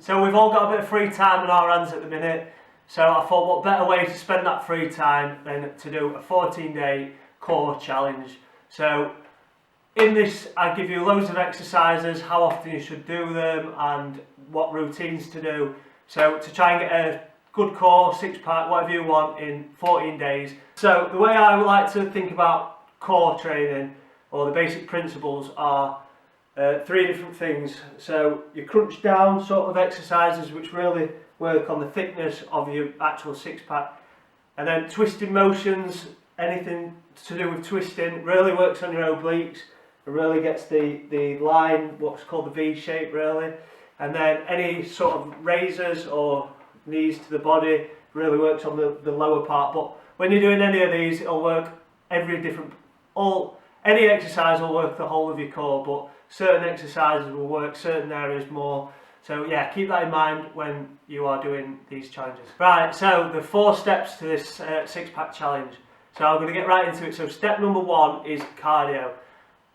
So we've all got a bit of free time on our hands at the minute. So I thought what better way to spend that free time than to do a 14-day core challenge. So in this I give you loads of exercises, how often you should do them and what routines to do. So to try and get a good core, six pack, whatever you want in 14 days. So the way I would like to think about core training or the basic principles are three different things. So your crunch down sort of exercises which really work on the thickness of your actual six pack, and then twisting motions, anything to do with twisting really works on your obliques. It really gets the line, what's called the V shape really, and then any sort of raises or knees to the body really works on the lower part. But when you're doing any of these, it'll work any exercise will work the whole of your core, but certain exercises will work certain areas more. So yeah, keep that in mind when you are doing these challenges. Right, so the 4 steps to this six-pack challenge. So I'm going to get right into it. So step number 1 is cardio.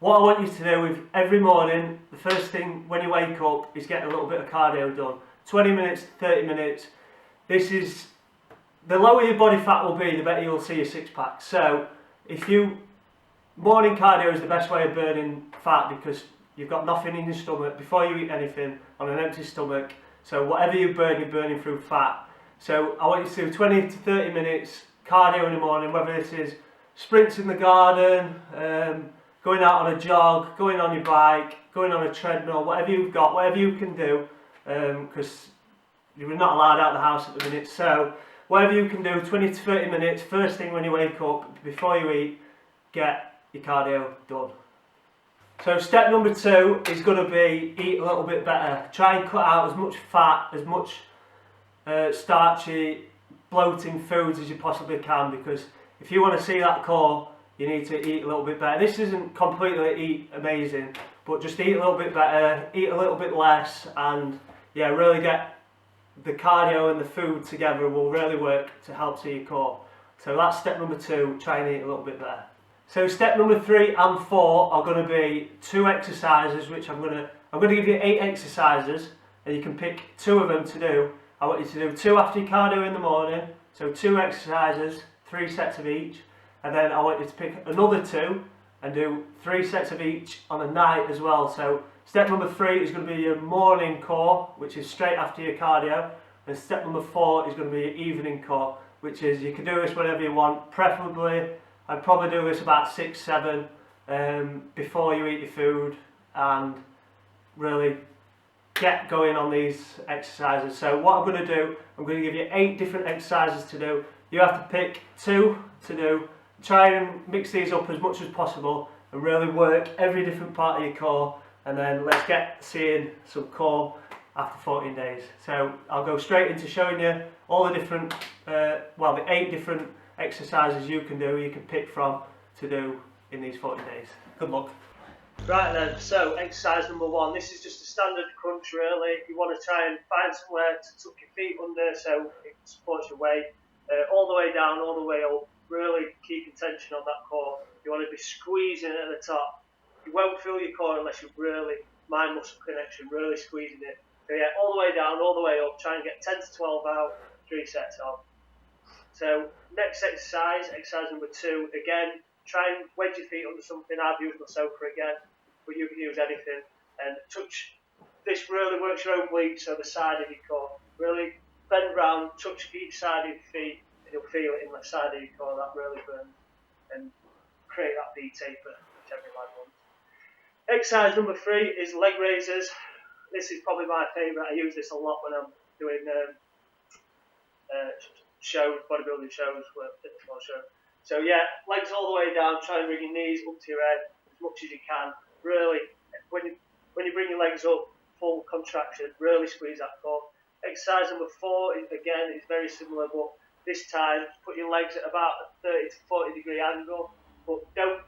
What I want you to do is every morning, the first thing when you wake up is get a little bit of cardio done. 20 minutes, 30 minutes. This is, the lower your body fat will be, the better you'll see your six-pack. So morning cardio is the best way of burning fat because you've got nothing in your stomach before you eat anything on an empty stomach. So whatever you burn, you're burning through fat. So I want you to do 20 to 30 minutes cardio in the morning, whether this is sprints in the garden, going out on a jog, going on your bike, going on a treadmill, whatever you've got, whatever you can do, because you're not allowed out of the house at the minute. So whatever you can do, 20 to 30 minutes, first thing when you wake up, before you eat, get your cardio done. So step number 2 is going to be eat a little bit better. Try and cut out as much fat, as much starchy, bloating foods as you possibly can, because if you want to see that core, you need to eat a little bit better. This isn't completely eat amazing, but just eat a little bit better, eat a little bit less, and yeah, really get the cardio and the food together will really work to help see your core. So that's step number 2, try and eat a little bit better. So step number 3 and 4 are going to be 2 exercises which I'm going to give you 8 exercises and you can pick 2 of them to do. I want you to do 2 after your cardio in the morning, so 2 exercises, 3 sets of each, and then I want you to pick another 2 and do 3 sets of each on a night as well. So step number 3 is going to be your morning core, which is straight after your cardio, and step number 4 is going to be your evening core, which is you can do this whenever you want, preferably I'd probably do this about 6, 7 before you eat your food and really get going on these exercises. So what I'm going to do, I'm going to give you 8 different exercises to do. You have to pick 2 to do. Try and mix these up as much as possible and really work every different part of your core, and then let's get seeing some core after 14 days. So I'll go straight into showing you all the different, the 8 different exercises you can pick from to do in these 14 days. Good luck. Right then, so exercise number 1, this is just a standard crunch really. You want to try and find somewhere to tuck your feet under so it supports your weight, all the way down, all the way up, really keeping tension on that core. You want to be squeezing it at the top. You won't feel your core unless you really, mind muscle connection, really squeezing it. So yeah, all the way down, all the way up, try and get 10 to 12 out, 3 sets on. So next exercise number 2, again, try and wedge your feet under something. I've used my sofa again, but you can use anything. And touch, this really works your obliques, so the side of your core. Really bend round, touch each side of your feet, and you'll feel it in the side of your core. That really burns and create that V taper, which every lad wants. Exercise number 3 is leg raises. This is probably my favourite. I use this a lot when I'm doing shows, bodybuilding shows, fitness shows. So yeah, legs all the way down, try and bring your knees up to your head as much as you can. Really, when you bring your legs up, full contraction, really squeeze that core. Exercise number 4 is very similar, but this time put your legs at about a 30 to 40 degree angle, but don't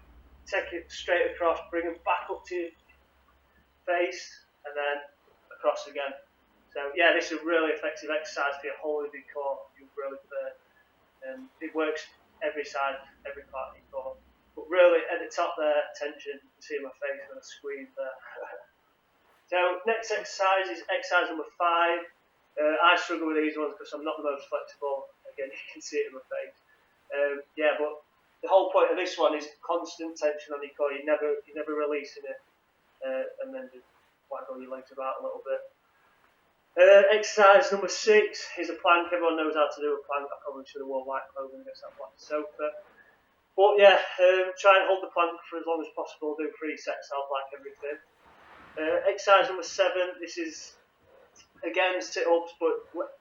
take it straight across, bring them back up to your face and then across again. So yeah, this is a really effective exercise for your whole of your core. You'll really burn, and it works every side, every part of your core. But really, at the top there, tension. You can see my face when I squeeze there. So next exercise is exercise number 5. I struggle with these ones because I'm not the most flexible. Again, you can see it in my face. Yeah, but the whole point of this one is constant tension on your core. You're never releasing it, and then just waggle your legs about a little bit. Exercise number 6 is a plank. Everyone knows how to do a plank. I probably should have worn white clothing against that black sofa. But yeah, try and hold the plank for as long as possible. Do 3 sets of like everything. Exercise number 7. This is again sit-ups, but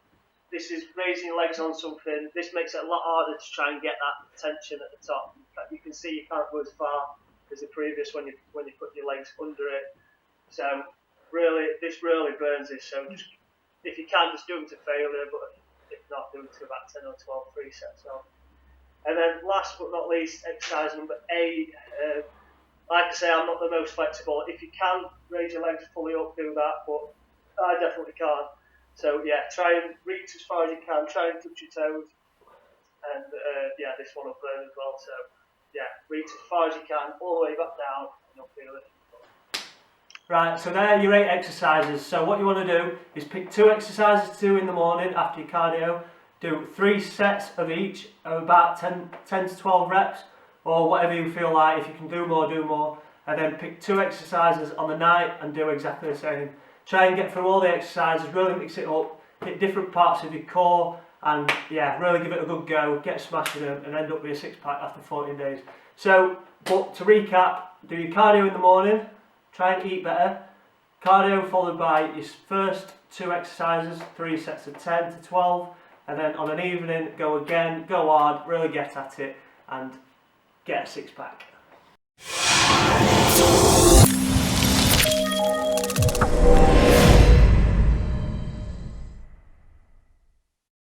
this is raising your legs on something. This makes it a lot harder to try and get that tension at the top. You can see you can't go as far as the previous when you put your legs under it. So this really burns this. So just if you can, just do them to failure. But if not, do them to about 10 or 12, 3 sets of. And then last but not least, exercise number 8. Like I say, I'm not the most flexible. If you can raise your legs fully up, do that, but I definitely can't. So yeah, try and reach as far as you can, try and touch your toes, and yeah, this one will burn as well. So yeah, reach as far as you can, all the way back down, and you'll feel it. Right, so there are your 8 exercises. So what you want to do is pick 2 exercises to do in the morning after your cardio, do 3 sets of each of about 10 to 12 reps, or whatever you feel like. If you can do more, and then pick 2 exercises on the night and do exactly the same. Try and get through all the exercises, really mix it up, hit different parts of your core, and yeah, really give it a good go, get smashing them, and end up with a 6-pack after 14 days. So, but to recap, do your cardio in the morning, try and eat better, cardio followed by your first 2 exercises, 3 sets of 10 to 12, and then on an evening, go again, go hard, really get at it, and get a 6-pack.